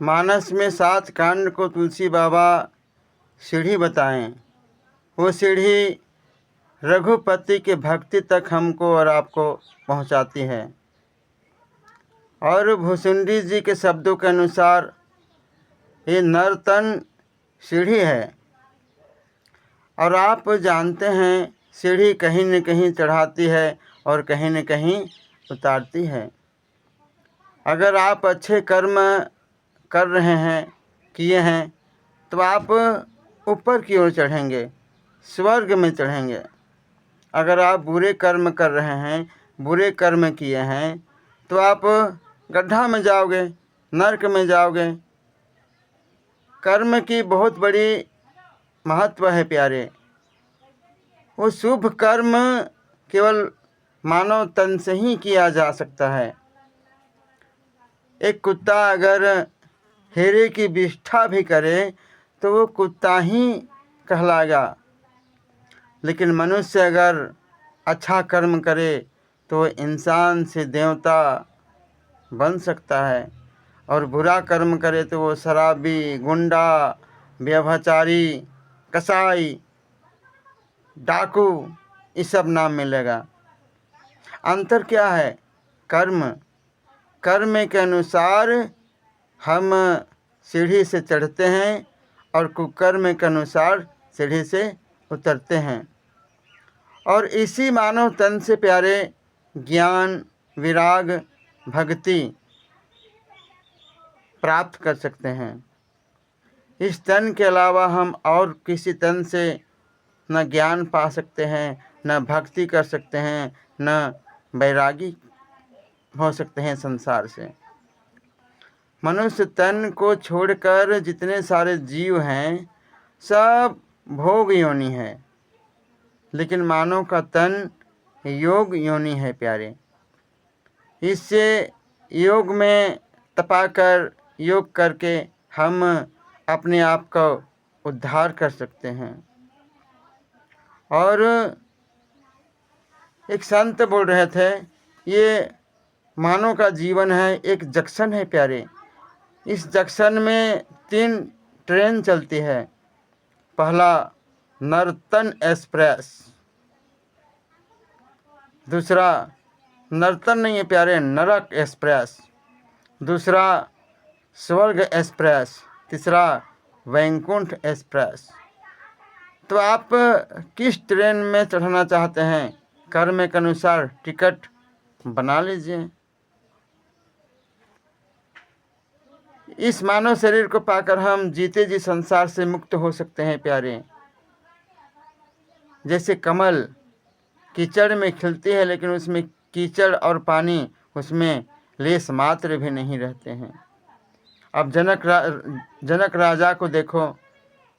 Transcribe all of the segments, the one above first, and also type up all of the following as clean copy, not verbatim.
मानस में 7 कांड को तुलसी बाबा सीढ़ी बताएं। वो सीढ़ी रघुपति के भक्ति तक हमको और आपको पहुंचाती है। और भुसुंडी जी के शब्दों के अनुसार ये नर तन सीढ़ी है। और आप जानते हैं सीढ़ी कहीं न कहीं चढ़ाती है और कहीं न कहीं उतारती है। अगर आप अच्छे कर्म कर रहे हैं, किए हैं, तो आप ऊपर की ओर चढ़ेंगे, स्वर्ग में चढ़ेंगे। अगर आप बुरे कर्म कर रहे हैं, बुरे कर्म किए हैं, तो आप गड्ढा में जाओगे, नरक में जाओगे। कर्म की बहुत बड़ी महत्व है प्यारे। वो शुभ कर्म केवल मानव तन से ही किया जा सकता है। एक कुत्ता अगर हेरे की विष्ठा भी करे तो वो कुत्ता ही कहलाएगा। लेकिन मनुष्य अगर अच्छा कर्म करे तो वो इंसान से देवता बन सकता है, और बुरा कर्म करे तो वो शराबी, गुंडा, व्यभिचारी, कसाई, डाकू, ये सब नाम मिलेगा। अंतर क्या है? कर्म के अनुसार हम सीढ़ी से चढ़ते हैं और कुकर्म के अनुसार सीढ़ी से उतरते हैं। और इसी मानव तन से प्यारे ज्ञान, विराग, भक्ति प्राप्त कर सकते हैं। इस तन के अलावा हम और किसी तन से न ज्ञान पा सकते हैं, न भक्ति कर सकते हैं, न वैरागी हो सकते हैं संसार से। मनुष्य तन को छोड़कर जितने सारे जीव हैं सब भोग योनि है, लेकिन मानव का तन योग योनि है प्यारे। इससे योग में तपाकर, योग करके हम अपने आप का उद्धार कर सकते हैं। और एक संत बोल रहे थे, ये मानव का जीवन है एक जंक्शन है प्यारे। इस जंक्शन में 3 ट्रेन चलती है। पहला नर्तन एक्सप्रेस, दूसरा नर्तन नहीं है प्यारे, नरक एक्सप्रेस, दूसरा स्वर्ग एक्सप्रेस, तीसरा वैकुंठ एक्सप्रेस। तो आप किस ट्रेन में चढ़ना चाहते हैं? कर्म के अनुसार टिकट बना लीजिए। इस मानव शरीर को पाकर हम जीते जी संसार से मुक्त हो सकते हैं प्यारे। जैसे कमल कीचड़ में खिलती है, लेकिन उसमें कीचड़ और पानी उसमें लेस मात्र भी नहीं रहते हैं। अब जनक राजा को देखो,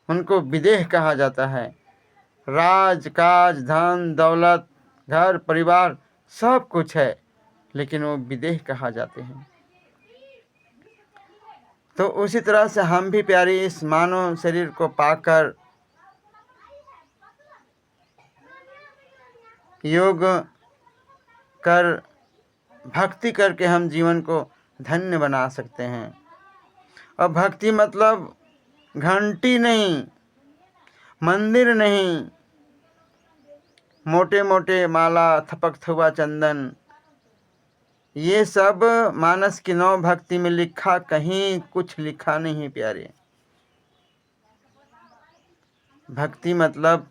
उनको विदेह कहा जाता है। राज काज, धन दौलत, घर परिवार सब कुछ है, लेकिन वो विदेह कहा जाते हैं। तो उसी तरह से हम भी प्यारी इस मानव शरीर को पाकर योग कर, भक्ति करके हम जीवन को धन्य बना सकते हैं। और भक्ति मतलब घंटी नहीं, मंदिर नहीं, मोटे मोटे माला, थपक थुआ चंदन, ये सब मानस की नौ भक्ति में लिखा कहीं कुछ लिखा नहीं प्यारे। भक्ति मतलब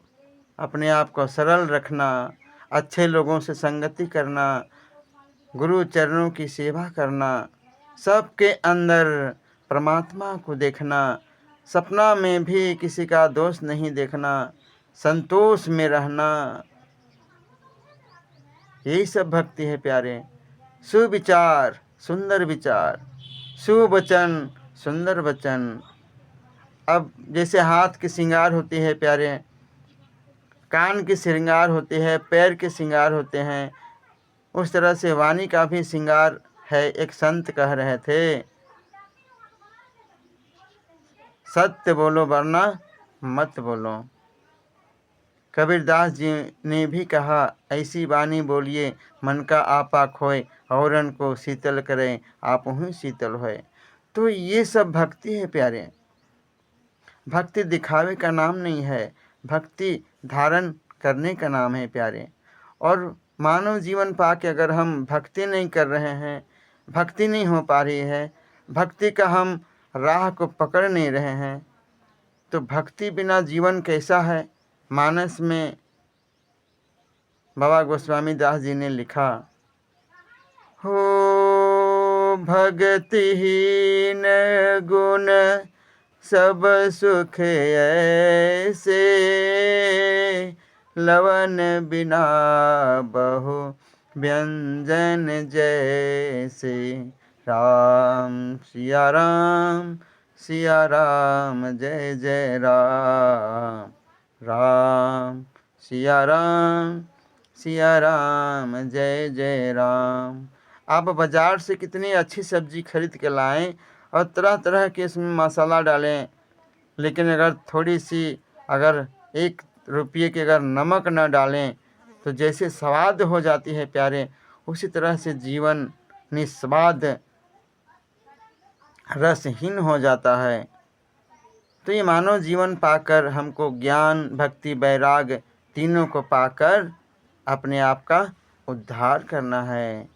अपने आप को सरल रखना, अच्छे लोगों से संगति करना, गुरु चरणों की सेवा करना, सबके अंदर परमात्मा को देखना, सपना में भी किसी का दोष नहीं देखना, संतोष में रहना, यही सब भक्ति है प्यारे। सुविचार, सुंदर विचार, सुवचन, सुंदर वचन। अब जैसे हाथ की श्रृंगार होती है प्यारे, कान की श्रृंगार होती है, पैर के श्रृंगार होते हैं, उस तरह से वाणी का भी श्रृंगार है। एक संत कह रहे थे, सत्य बोलो वरना मत बोलो। कबीरदास जी ने भी कहा, ऐसी वाणी बोलिए मन का आपा खोए, औरन को शीतल करें आप ही शीतल होए। तो ये सब भक्ति है प्यारे। भक्ति दिखावे का नाम नहीं है, भक्ति धारण करने का नाम है प्यारे। और मानव जीवन पाके अगर हम भक्ति नहीं कर रहे हैं, भक्ति नहीं हो पा रही है, भक्ति का हम राह को पकड़ नहीं रहे हैं, तो भक्ति बिना जीवन कैसा है। मानस में बाबा गोस्वामी दास जी ने लिखा, हो भक्तिहीन गुण सब सुख ऐसे, लवन बिना बहु व्यंजन जैसे। राम सिया राम, सिया राम जय जय राम, राम सिया राम, सिया राम जय जय राम। आप बाज़ार से कितनी अच्छी सब्ज़ी खरीद के लाएं और तरह तरह के इसमें मसाला डालें, लेकिन अगर थोड़ी सी अगर 1 रुपये की अगर नमक न डालें तो जैसे स्वाद हो जाती है प्यारे, उसी तरह से जीवन निस्वाद रसहीन हो जाता है। तो ये मानव जीवन पाकर हमको ज्ञान, भक्ति, वैराग तीनों को पाकर अपने आप का उद्धार करना है।